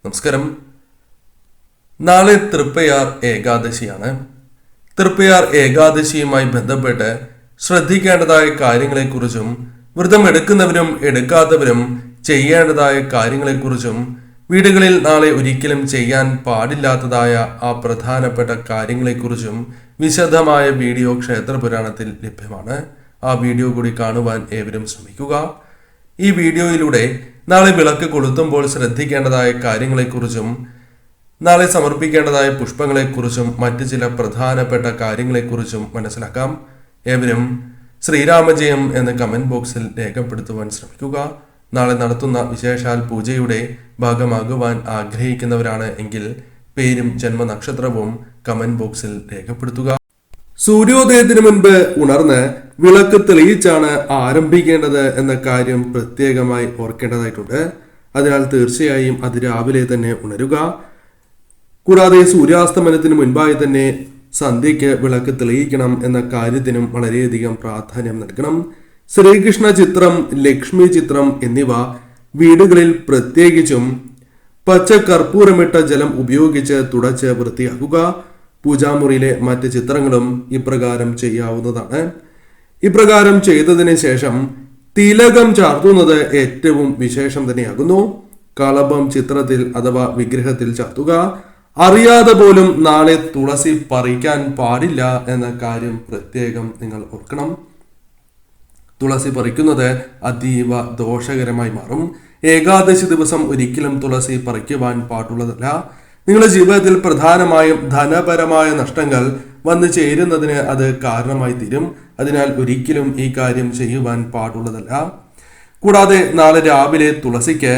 നമസ്കാരം. നാളെ തൃപ്പയാർ ഏകാദശിയാണ്. തൃപ്പയാർ ഏകാദശിയുമായി ബന്ധപ്പെട്ട് ശ്രദ്ധിക്കേണ്ടതായ കാര്യങ്ങളെക്കുറിച്ചും വ്രതം എടുക്കുന്നവരും എടുക്കാത്തവരും ചെയ്യേണ്ടതായ കാര്യങ്ങളെക്കുറിച്ചും വീടുകളിൽ നാളെ ഒരിക്കലും ചെയ്യാൻ പാടില്ലാത്തതായ ആ പ്രധാനപ്പെട്ട കാര്യങ്ങളെക്കുറിച്ചും വിശദമായ വീഡിയോ ക്ഷേത്രപുരാണത്തിൽ ലഭ്യമാണ്. ആ വീഡിയോ കൂടി കാണുവാൻ ഏവരും ശ്രമിക്കുക. ഈ വീഡിയോയിലൂടെ നാളെ വിളക്ക് കൊളുത്തുമ്പോൾ ശ്രദ്ധിക്കേണ്ടതായ കാര്യങ്ങളെക്കുറിച്ചും നാളെ സമർപ്പിക്കേണ്ടതായ പുഷ്പങ്ങളെക്കുറിച്ചും മറ്റ് ചില പ്രധാനപ്പെട്ട കാര്യങ്ങളെക്കുറിച്ചും മനസ്സിലാക്കാം. ഏവരും ശ്രീരാമജയം എന്ന കമന്റ് ബോക്സിൽ രേഖപ്പെടുത്തുവാൻ ശ്രമിക്കുക. നാളെ നടത്തുന്ന വിശേഷാൽ പൂജയുടെ ഭാഗമാകുവാൻ ആഗ്രഹിക്കുന്നവരാണ് എങ്കിൽ പേരും ജന്മനക്ഷത്രവും കമന്റ് ബോക്സിൽ രേഖപ്പെടുത്തുക. സൂര്യോദയത്തിന് മുൻപ് ഉണർന്ന് വിളക്ക് തെളിയിച്ചാണ് ആരംഭിക്കേണ്ടത് എന്ന കാര്യം പ്രത്യേകമായി ഓർക്കേണ്ടതായിട്ടുണ്ട്. അതിനാൽ തീർച്ചയായും അത് രാവിലെ തന്നെ ഉണരുക. കൂടാതെ സൂര്യാസ്തമനത്തിന് മുൻപായി തന്നെ സന്ധ്യയ്ക്ക് വിളക്ക് തെളിയിക്കണം എന്ന കാര്യത്തിനും വളരെയധികം പ്രാധാന്യം നൽകണം. ശ്രീകൃഷ്ണ ചിത്രം, ലക്ഷ്മി ചിത്രം എന്നിവ വീടുകളിൽ പ്രത്യേകിച്ചും പച്ച കർപ്പൂരമിട്ട ജലം ഉപയോഗിച്ച് തുടച്ച് വൃത്തിയാക്കുക. പൂജാമുറിയിലെ മറ്റ് ചിത്രങ്ങളും ഇപ്രകാരം ചെയ്യാവുന്നതാണ്. ഇപ്രകാരം ചെയ്തതിന് ശേഷം തിലകം ചാർത്തുന്നത് ഏറ്റവും വിശേഷം തന്നെയാകുന്നു. കളഭം ചിത്രത്തിൽ അഥവാ വിഗ്രഹത്തിൽ ചാർത്തുക. അറിയാതെ പോലും നാളെ തുളസി പറിക്കാൻ പാടില്ല എന്ന കാര്യം പ്രത്യേകം നിങ്ങൾ ഓർക്കണം. തുളസി പറിക്കുന്നത് അതീവ ദോഷകരമായി മാറും. ഏകാദശി ദിവസം ഒരിക്കലും തുളസി പറിക്കുവാൻ പാടുള്ളതല്ല. നിങ്ങളുടെ ജീവിതത്തിൽ പ്രധാനമായും ധനപരമായ നഷ്ടങ്ങൾ വന്നു ചേരുന്നതിന് അത് കാരണമായി തീരും. അതിനാൽ ഒരിക്കലും ഈ കാര്യം ചെയ്യുവാൻ പാടുള്ളതല്ല. കൂടാതെ നാളെ രാവിലെ തുളസിക്ക്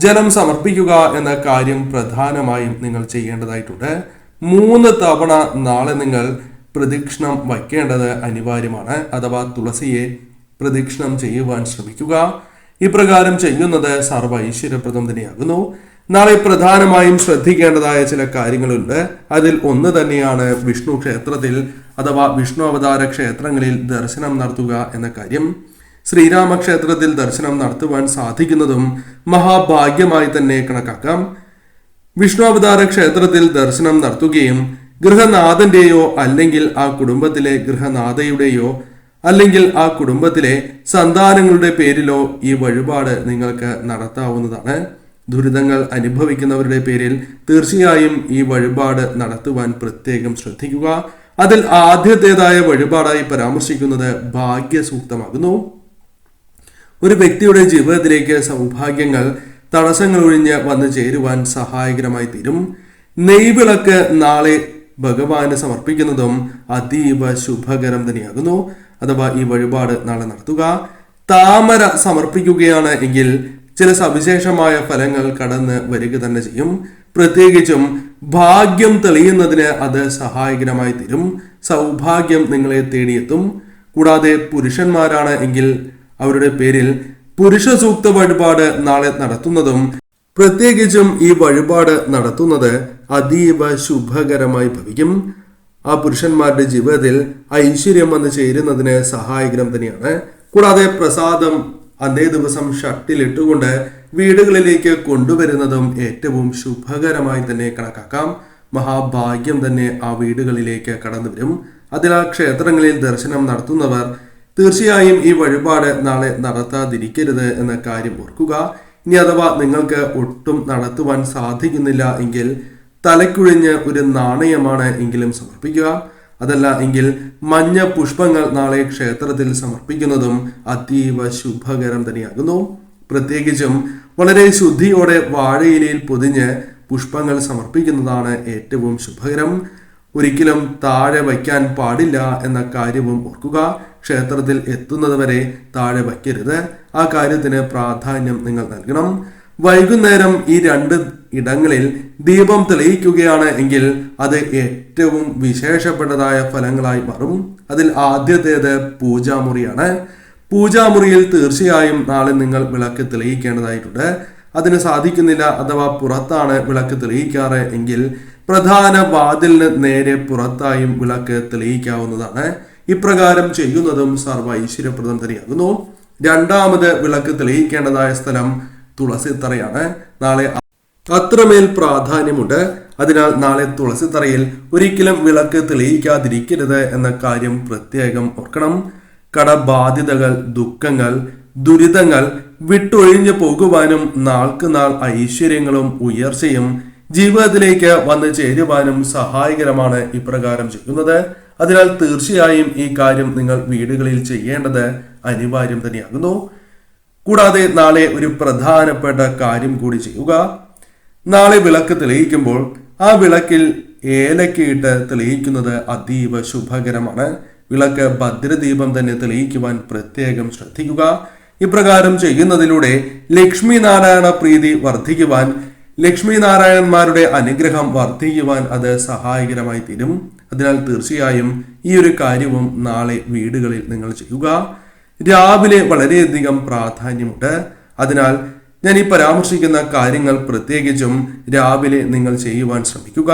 ജലം സമർപ്പിക്കുക എന്ന കാര്യം പ്രധാനമായും നിങ്ങൾ ചെയ്യേണ്ടതായിട്ടുണ്ട്. 3 തവണ നാളെ നിങ്ങൾ പ്രദക്ഷിണം വയ്ക്കേണ്ടത് അനിവാര്യമാണ്. അഥവാ തുളസിയെ പ്രദക്ഷിണം ചെയ്യുവാൻ ശ്രമിക്കുക. ഇപ്രകാരം ചെയ്യുന്നത് സർവ്വ ഐശ്വര്യപ്രദം തന്നെയാകുന്നു. നാളെ പ്രധാനമായും ശ്രദ്ധിക്കേണ്ടതായ ചില കാര്യങ്ങളുണ്ട്. അതിൽ ഒന്ന് തന്നെയാണ് വിഷ്ണു ക്ഷേത്രത്തിൽ അഥവാ വിഷ്ണു അവതാര ക്ഷേത്രങ്ങളിൽ ദർശനം നടത്തുക എന്ന കാര്യം. ശ്രീരാമക്ഷേത്രത്തിൽ ദർശനം നടത്തുവാൻ സാധിക്കുന്നതും മഹാഭാഗ്യമായി തന്നെ കണക്കാക്കാം. വിഷ്ണു അവതാര ക്ഷേത്രത്തിൽ ദർശനം നടത്തുകയും ഗൃഹനാഥന്റെയോ അല്ലെങ്കിൽ ആ കുടുംബത്തിലെ ഗൃഹനാഥയുടെയോ അല്ലെങ്കിൽ ആ കുടുംബത്തിലെ സന്താനങ്ങളുടെ പേരിലോ ഈ വഴിപാട് നിങ്ങൾക്ക് നടത്താവുന്നതാണ്. ദുരിതങ്ങൾ അനുഭവിക്കുന്നവരുടെ പേരിൽ തീർച്ചയായും ഈ വഴിപാട് നടത്തുവാൻ പ്രത്യേകം ശ്രദ്ധിക്കുക. അതിൽ ആദ്യത്തേതായ വഴിപാടായി പരാമർശിക്കുന്നത് ഭാഗ്യസൂക്തമാകുന്നു. ഒരു വ്യക്തിയുടെ ജീവിതത്തിലേക്ക് സൗഭാഗ്യങ്ങൾ തടസ്സങ്ങൾ ഒഴിഞ്ഞ് വന്നു ചേരുവാൻ സഹായകരമായി തീരും. നെയ്വിളക്ക് നാളെ ഭഗവാന് സമർപ്പിക്കുന്നതും അതീവ ശുഭകരം തന്നെയാകുന്നു. അഥവാ ഈ വഴിപാട് നാളെ നടത്തുക. താമര സമർപ്പിക്കുകയാണ് എങ്കിൽ ചില സവിശേഷമായ ഫലങ്ങൾ കടന്ന് വരിക തന്നെ ചെയ്യും. പ്രത്യേകിച്ചും ഭാഗ്യം തെളിയുന്നതിന് അത് സഹായകരമായി തീരും. സൗഭാഗ്യം നിങ്ങളെ തേടിയെത്തും. കൂടാതെ പുരുഷന്മാരാണ് എങ്കിൽ അവരുടെ പേരിൽ പുരുഷ സൂക്ത വഴിപാട് നാളെ നടത്തുന്നതും പ്രത്യേകിച്ചും ഈ വഴിപാട് നടത്തുന്നത് അതീവ ശുഭകരമായി ഭവിക്കും. ആ പുരുഷന്മാരുടെ ജീവിതത്തിൽ ഐശ്വര്യം വന്ന് ചേരുന്നതിന് സഹായകരം തന്നെയാണ്. കൂടാതെ പ്രസാദം അന്നേ ദിവസം ഷട്ടിലിട്ടുകൊണ്ട് വീടുകളിലേക്ക് കൊണ്ടുവരുന്നതും ഏറ്റവും ശുഭകരമായി തന്നെ കണക്കാക്കാം. മഹാഭാഗ്യം തന്നെ ആ വീടുകളിലേക്ക് കടന്നു വരും. അതിനാൽ ക്ഷേത്രങ്ങളിൽ ദർശനം നടത്തുന്നവർ തീർച്ചയായും ഈ വഴിപാട് നാളെ നടത്താതിരിക്കരുത് എന്ന കാര്യം ഓർക്കുക. ഇനി അഥവാ നിങ്ങൾക്ക് ഒട്ടും നടത്തുവാൻ സാധിക്കുന്നില്ല എങ്കിൽ തലക്കുഴിഞ്ഞ് ഒരു നാണയമാണ് എങ്കിലും സമർപ്പിക്കുക. അതല്ല എങ്കിൽ മഞ്ഞ പുഷ്പങ്ങൾ നാളെ ക്ഷേത്രത്തിൽ സമർപ്പിക്കുന്നതും അതീവ ശുഭകരം തന്നെയാകുന്നു. പ്രത്യേകിച്ചും വളരെ ശുദ്ധിയോടെ വാഴയിലയിൽ പൊതിഞ്ഞ് പുഷ്പങ്ങൾ സമർപ്പിക്കുന്നതാണ് ഏറ്റവും ശുഭകരം. ഒരിക്കലും താഴെ വയ്ക്കാൻ പാടില്ല എന്ന കാര്യവും ഓർക്കുക. ക്ഷേത്രത്തിൽ എത്തുന്നത് വരെ താഴെ വയ്ക്കരുത്. ആ കാര്യത്തിന് പ്രാധാന്യം നിങ്ങൾ നൽകണം. വൈകുന്നേരം ഈ 2 ഇടങ്ങളിൽ ദീപം തെളിയിക്കുകയാണ് എങ്കിൽ അത് ഏറ്റവും വിശേഷപ്പെട്ടതായ ഫലങ്ങളായി മാറും. അതിൽ ആദ്യത്തേത് പൂജാമുറിയാണ്. പൂജാമുറിയിൽ തീർച്ചയായും നാളെ നിങ്ങൾ വിളക്ക് തെളിയിക്കേണ്ടതായിട്ടുണ്ട്. അതിന് സാധിക്കുന്നില്ല അഥവാ പുറത്താണ് വിളക്ക് തെളിയിക്കാറ് എങ്കിൽ പ്രധാന വാതിലിന് നേരെ പുറത്തായും വിളക്ക് തെളിയിക്കാവുന്നതാണ്. ഇപ്രകാരം ചെയ്യുന്നതും സർവ്വ ഐശ്വര്യപ്രദം തന്നെയാകുന്നു. രണ്ടാമത് വിളക്ക് തെളിയിക്കേണ്ടതായ സ്ഥലം തുളസിത്തറയാണ്. നാളെ അത്രമേൽ പ്രാധാന്യമുണ്ട്. അതിനാൽ നാളെ തുളസിത്തറയിൽ ഒരിക്കലും വിളക്ക് തെളിയിക്കാതിരിക്കരുത് എന്ന കാര്യം പ്രത്യേകം ഓർക്കണം. കടബാധ്യതകൾ, ദുഃഖങ്ങൾ, ദുരിതങ്ങൾ വിട്ടൊഴിഞ്ഞു പോകുവാനും നാൾക്ക് നാൾ ഐശ്വര്യങ്ങളും ഉയർച്ചയും ജീവിതത്തിലേക്ക് വന്നു ചേരുവാനും സഹായകരമാണ് ഇപ്രകാരം ചെയ്യുന്നത്. അതിനാൽ തീർച്ചയായും ഈ കാര്യം നിങ്ങൾ വീടുകളിൽ ചെയ്യേണ്ടത് അനിവാര്യം തന്നെയാകുന്നു. കൂടാതെ നാളെ ഒരു പ്രധാനപ്പെട്ട കാര്യം കൂടി ചെയ്യുക. നാളെ വിളക്ക് തെളിയിക്കുമ്പോൾ ആ വിളക്കിൽ ഏലക്കയിട്ട് തെളിയിക്കുന്നത് അതീവ ശുഭകരമാണ്. വിളക്ക് ഭദ്രദീപം തന്നെ തെളിയിക്കുവാൻ പ്രത്യേകം ശ്രദ്ധിക്കുക. ഇപ്രകാരം ചെയ്യുന്നതിലൂടെ ലക്ഷ്മി നാരായണ പ്രീതി വർദ്ധിക്കുവാൻ, ലക്ഷ്മി നാരായണന്മാരുടെ അനുഗ്രഹം വർദ്ധിക്കുവാൻ അത് സഹായകരമായി തീരും. അതിനാൽ തീർച്ചയായും ഈ ഒരു കാര്യവും നാളെ വീടുകളിൽ നിങ്ങൾ ചെയ്യുക. രാവിലെ വളരെയധികം പ്രാധാന്യമുണ്ട്. അതിനാൽ ഞാൻ ഈ പരാമർശിക്കുന്ന കാര്യങ്ങൾ പ്രത്യേകിച്ചും രാവിലെ നിങ്ങൾ ചെയ്യുവാൻ ശ്രമിക്കുക.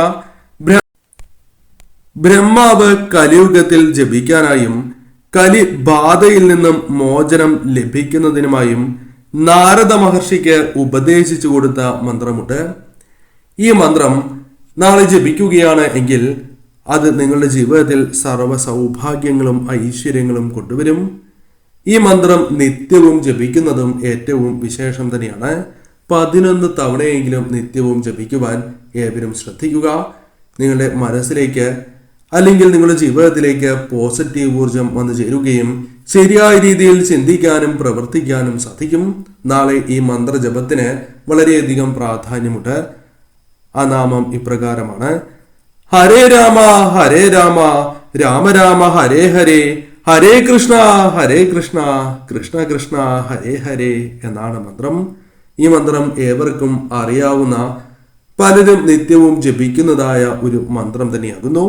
ബ്രഹ്മാവ് കലിയുഗത്തിൽ ജപിക്കാനായും കലി ബാധയിൽ നിന്നും മോചനം ലഭിക്കുന്നതിനുമായും നാരദ മഹർഷിക്ക് ഉപദേശിച്ചു കൊടുത്ത മന്ത്രമുണ്ട്. ഈ മന്ത്രം നാളെ ജപിക്കുകയാണ് എങ്കിൽ അത് നിങ്ങളുടെ ജീവിതത്തിൽ സർവ്വ സൗഭാഗ്യങ്ങളും ഐശ്വര്യങ്ങളും കൊണ്ടുവരും. ഈ മന്ത്രം നിത്യവും ജപിക്കുന്നതും ഏറ്റവും വിശേഷം തന്നെയാണ്. 11 തവണയെങ്കിലും നിത്യവും ജപിക്കുവാൻ ഏവരും ശ്രദ്ധിക്കുക. നിങ്ങളുടെ മനസ്സിലേക്ക് അല്ലെങ്കിൽ നിങ്ങളുടെ ജീവിതത്തിലേക്ക് പോസിറ്റീവ് ഊർജം വന്നു ചേരുകയും ശരിയായ രീതിയിൽ ചിന്തിക്കാനും പ്രവർത്തിക്കാനും സാധിക്കും. നാളെ ഈ മന്ത്രജപത്തിന് വളരെയധികം പ്രാധാന്യമുണ്ട്. ആ നാമം ഇപ്രകാരമാണ്: ഹരേ രാമ ഹരേ രാമ രാമ രാമ ഹരേ ഹരേ ഹരേ കൃഷ്ണ കൃഷ്ണ കൃഷ്ണ ഹരേ ഹരേ എന്നാണ് മന്ത്രം. ഈ മന്ത്രം ഏവർക്കും അറിയാവുന്ന, പലരും നിത്യവും ജപിക്കുന്നതായ ഒരു മന്ത്രം തന്നെയാകുന്നു.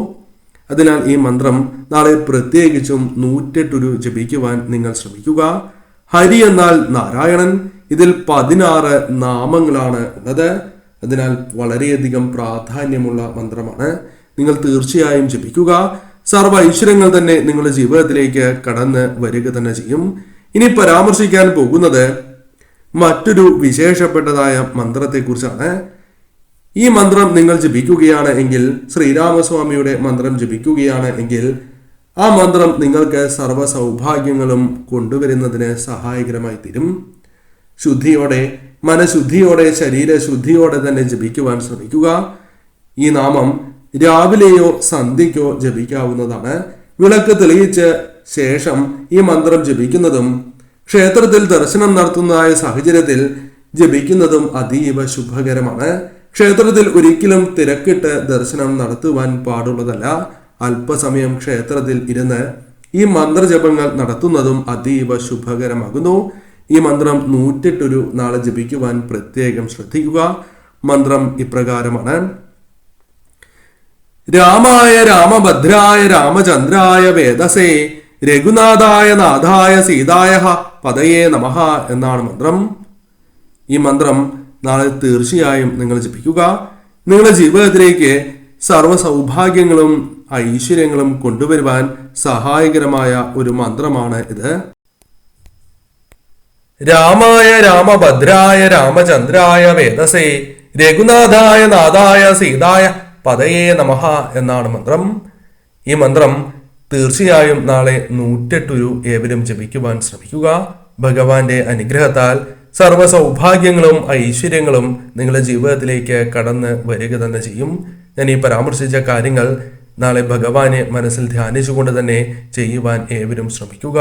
അതിനാൽ ഈ മന്ത്രം നാളെ പ്രത്യേകിച്ചും 108 ജപിക്കുവാൻ നിങ്ങൾ ശ്രമിക്കുക. ഹരി എന്നാൽ നാരായണൻ. ഇതിൽ 16 നാമങ്ങളാണ് ഉള്ളത്. അതിനാൽ വളരെയധികം പ്രാധാന്യമുള്ള മന്ത്രമാണ്. നിങ്ങൾ തീർച്ചയായും ജപിക്കുക. സർവ്വ ഐശ്വര്യങ്ങൾ തന്നെ നിങ്ങളുടെ ജീവിതത്തിലേക്ക് കടന്ന് വരിക തന്നെ ചെയ്യും. ഇനി പരാമർശിക്കാൻ പോകുന്നത് മറ്റൊരു വിശേഷപ്പെട്ടതായ മന്ത്രത്തെക്കുറിച്ചാണ്. ഈ മന്ത്രം നിങ്ങൾ ജപിക്കുകയാണ് എങ്കിൽ, ശ്രീരാമസ്വാമിയുടെ മന്ത്രം ജപിക്കുകയാണ് എങ്കിൽ, ആ മന്ത്രം നിങ്ങൾക്ക് സർവ്വ സൗഭാഗ്യങ്ങളും കൊണ്ടുവരുന്നതിന് സഹായകരമായി തീരും. ശുദ്ധിയോടെ, മനഃശുദ്ധിയോടെ, ശരീരശുദ്ധിയോടെ തന്നെ ജപിക്കുവാൻ ശ്രമിക്കുക. ഈ നാമം രാവിലെയോ സന്ധ്യയ്ക്കോ ജപിക്കാവുന്നതാണ്. വിളക്ക് തെളിയിച്ച ശേഷം ഈ മന്ത്രം ജപിക്കുന്നതും ക്ഷേത്രത്തിൽ ദർശനം നടത്തുന്നതായ സാഹചര്യത്തിൽ ജപിക്കുന്നതും അതീവ ശുഭകരമാണ്. ക്ഷേത്രത്തിൽ ഒരിക്കലും തിരക്കിട്ട് ദർശനം നടത്തുവാൻ പാടുള്ളതല്ല. അല്പസമയം ക്ഷേത്രത്തിൽ ഇരുന്ന് ഈ മന്ത്രജപങ്ങൾ നടത്തുന്നതും അതീവ ശുഭകരമാകുന്നു. ഈ മന്ത്രം 108 നാളെ ജപിക്കുവാൻ പ്രത്യേകം ശ്രദ്ധിക്കുക. മന്ത്രം ഇപ്രകാരമാണ്: രാമായ രാമഭദ്രായ രാമചന്ദ്രായ വേദസേ രഘുനാഥായ നാഥായ സീതായ പതയേ നമഃ എന്നാണ് മന്ത്രം. ഈ മന്ത്രം നാളെ തീർച്ചയായും നിങ്ങൾ ജപിക്കുക. നിങ്ങളുടെ ജീവിതത്തിലേക്ക് സർവ്വ സൗഭാഗ്യങ്ങളും ഐശ്വര്യങ്ങളും കൊണ്ടുവരുവാൻ സഹായകരമായ ഒരു മന്ത്രമാണ് ഇത്. രാമായ രാമഭദ്രായ രാമചന്ദ്രായ വേദസേ രഘുനാഥായ നാഥായ സീതായ പതയേ നമഃ എന്നാണ് മന്ത്രം. ഈ മന്ത്രം തീർച്ചയായും നാളെ 108 ഏവരും ജപിക്കുവാൻ ശ്രമിക്കുക. ഭഗവാന്റെ അനുഗ്രഹത്താൽ സർവ്വ സൗഭാഗ്യങ്ങളും ഐശ്വര്യങ്ങളും നിങ്ങളുടെ ജീവിതത്തിലേക്ക് കടന്ന് വരിക തന്നെ ചെയ്യും. ഞാൻ ഈ പരാമർശിച്ച കാര്യങ്ങൾ നാളെ ഭഗവാനെ മനസ്സിൽ ധ്യാനിച്ചുകൊണ്ട് തന്നെ ചെയ്യുവാൻ ഏവരും ശ്രമിക്കുക.